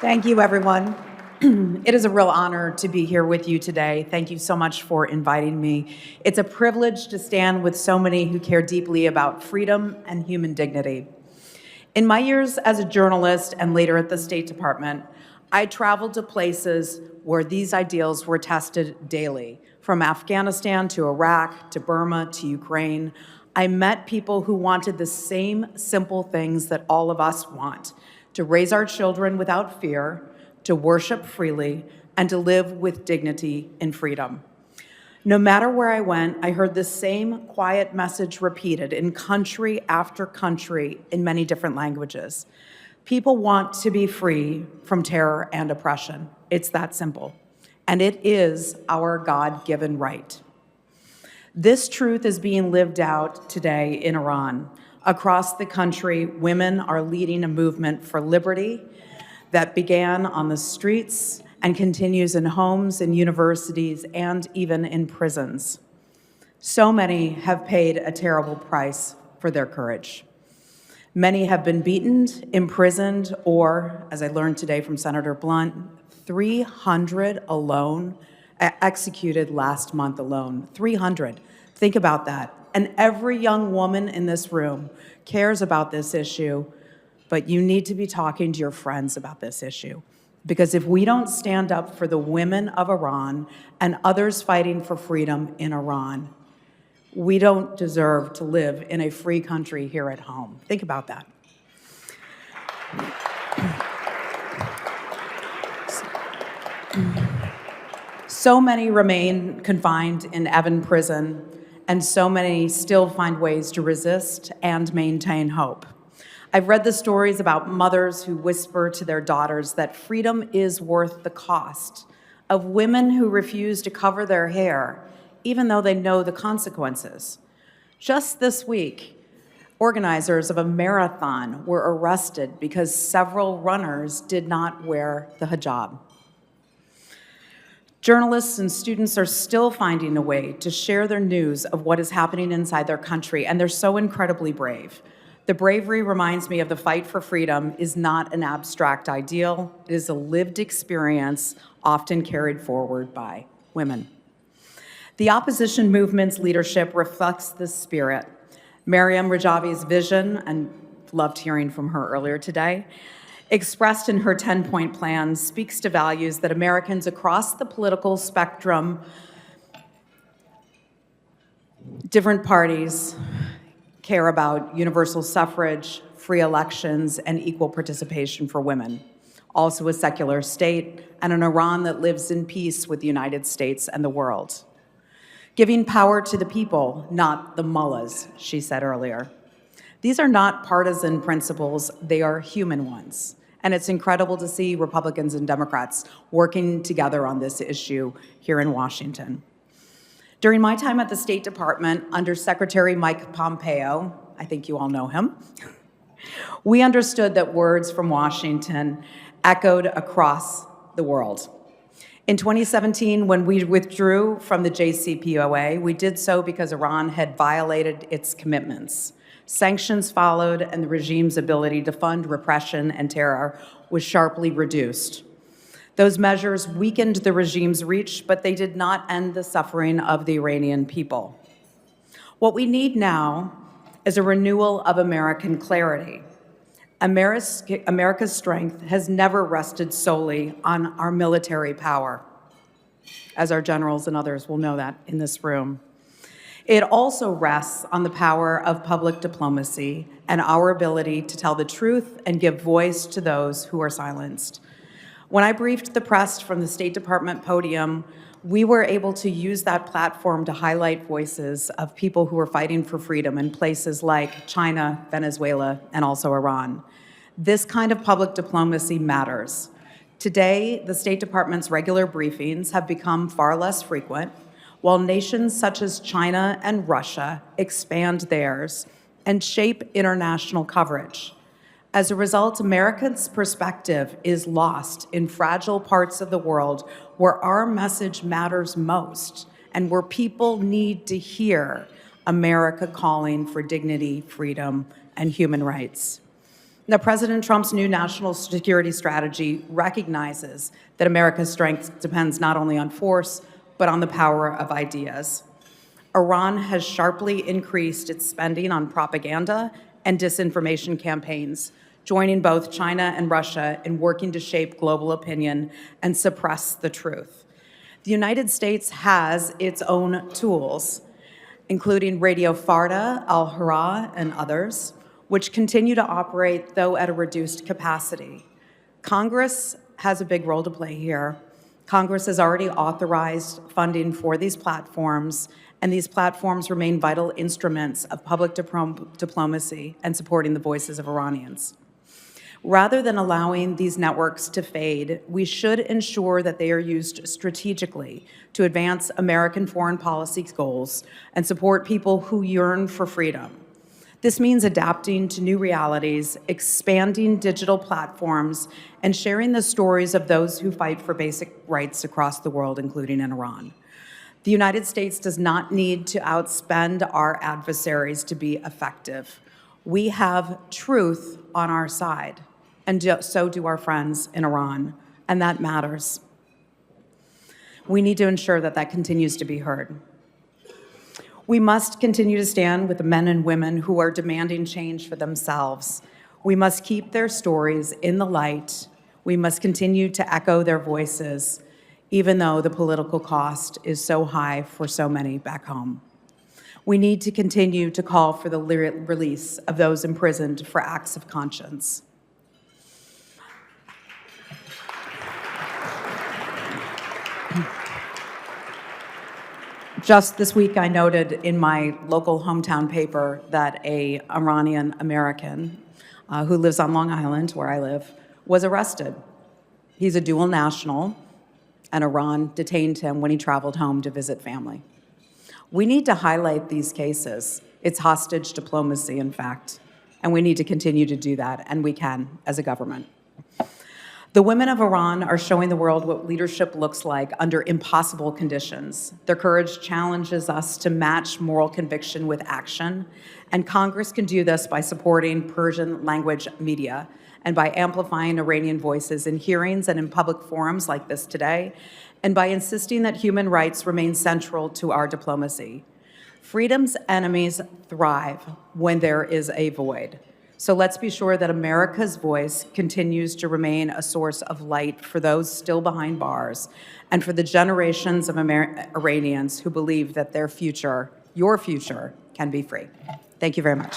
Thank you, everyone. It is a real honor to be here with you today. Thank you so much for inviting me. It's a privilege to stand with so many who care deeply about freedom and human dignity. In my years as a journalist and later at the State Department, I traveled to places where these ideals were tested daily, from Afghanistan to Iraq to Burma to Ukraine. I met people who wanted the same simple things that all of us want: to raise our children without fear, to worship freely, and to live with dignity and freedom. No matter where I went, I heard the same quiet message repeated in country after country in many different languages. People want to be free from terror and oppression. It's that simple. And it is our God-given right. This truth is being lived out today in Iran. Across the country, women are leading a movement for liberty that began on the streets and continues in homes, in universities, and even in prisons. So many have paid a terrible price for their courage. Many have been beaten, imprisoned, or, as I learned today from Senator Blunt, 300 alone, executed last month alone. 300. Think about that. And every young woman in this room cares about this issue, but you need to be talking to your friends about this issue. Because if we don't stand up for the women of Iran and others fighting for freedom in Iran, we don't deserve to live in a free country here at home. Think about that. So many remain confined in Evin prison, and so many still find ways to resist and maintain hope. I've read the stories about mothers who whisper to their daughters that freedom is worth the cost, of women who refuse to cover their hair, even though they know the consequences. Just this week, organizers of a marathon were arrested because several runners did not wear the hijab. Journalists and students are still finding a way to share their news of what is happening inside their country, and they're so incredibly brave. The bravery reminds me of the fight for freedom is not an abstract ideal. It is a lived experience, often carried forward by women. The opposition movement's leadership reflects this spirit. Maryam Rajavi's vision, and loved hearing from her earlier today, expressed in her 10-point plan, speaks to values that Americans across the political spectrum, different parties, care about: universal suffrage, free elections, and equal participation for women. Also a secular state, and an Iran that lives in peace with the United States and the world. Giving power to the people, not the mullahs, she said earlier. These are not partisan principles, they are human ones. And it's incredible to see Republicans and Democrats working together on this issue here in Washington. During my time at the State Department under Secretary Mike Pompeo, I think you all know him, we understood that words from Washington echoed across the world. In 2017, when we withdrew from the JCPOA, we did so because Iran had violated its commitments. Sanctions followed, and the regime's ability to fund repression and terror was sharply reduced. Those measures weakened the regime's reach, but they did not end the suffering of the Iranian people. What we need now is a renewal of American clarity. America's strength has never rested solely on our military power, as our generals and others will know that in this room. It also rests on the power of public diplomacy and our ability to tell the truth and give voice to those who are silenced. When I briefed the press from the State Department podium, we were able to use that platform to highlight voices of people who are fighting for freedom in places like China, Venezuela, and also Iran. This kind of public diplomacy matters. Today, the State Department's regular briefings have become far less frequent, while nations such as China and Russia expand theirs and shape international coverage. As a result, America's perspective is lost in fragile parts of the world where our message matters most and where people need to hear America calling for dignity, freedom, and human rights. Now, President Trump's new national security strategy recognizes that America's strength depends not only on force, but on the power of ideas. Iran has sharply increased its spending on propaganda and disinformation campaigns, joining both China and Russia in working to shape global opinion and suppress the truth. The United States has its own tools, including Radio Farda, Al-Hurra, and others, which continue to operate, though at a reduced capacity. Congress has a big role to play here. Congress has already authorized funding for these platforms, and these platforms remain vital instruments of public diplomacy and supporting the voices of Iranians. Rather than allowing these networks to fade, we should ensure that they are used strategically to advance American foreign policy goals and support people who yearn for freedom. This means adapting to new realities, expanding digital platforms, and sharing the stories of those who fight for basic rights across the world, including in Iran. The United States does not need to outspend our adversaries to be effective. We have truth on our side, and so do our friends in Iran, and that matters. We need to ensure that that continues to be heard. We must continue to stand with the men and women who are demanding change for themselves. We must keep their stories in the light. We must continue to echo their voices, even though the political cost is so high for so many back home. We need to continue to call for the release of those imprisoned for acts of conscience. Just this week, I noted in my local hometown paper that an Iranian American who lives on Long Island, where I live, was arrested. He's a dual national, and Iran detained him when he traveled home to visit family. We need to highlight these cases. It's hostage diplomacy, in fact, and we need to continue to do that, and we can as a government. The women of Iran are showing the world what leadership looks like under impossible conditions. Their courage challenges us to match moral conviction with action, and Congress can do this by supporting Persian language media and by amplifying Iranian voices in hearings and in public forums like this today, and by insisting that human rights remain central to our diplomacy. Freedom's enemies thrive when there is a void. So let's be sure that America's voice continues to remain a source of light for those still behind bars and for the generations of Iranians who believe that their future, your future, can be free. Thank you very much.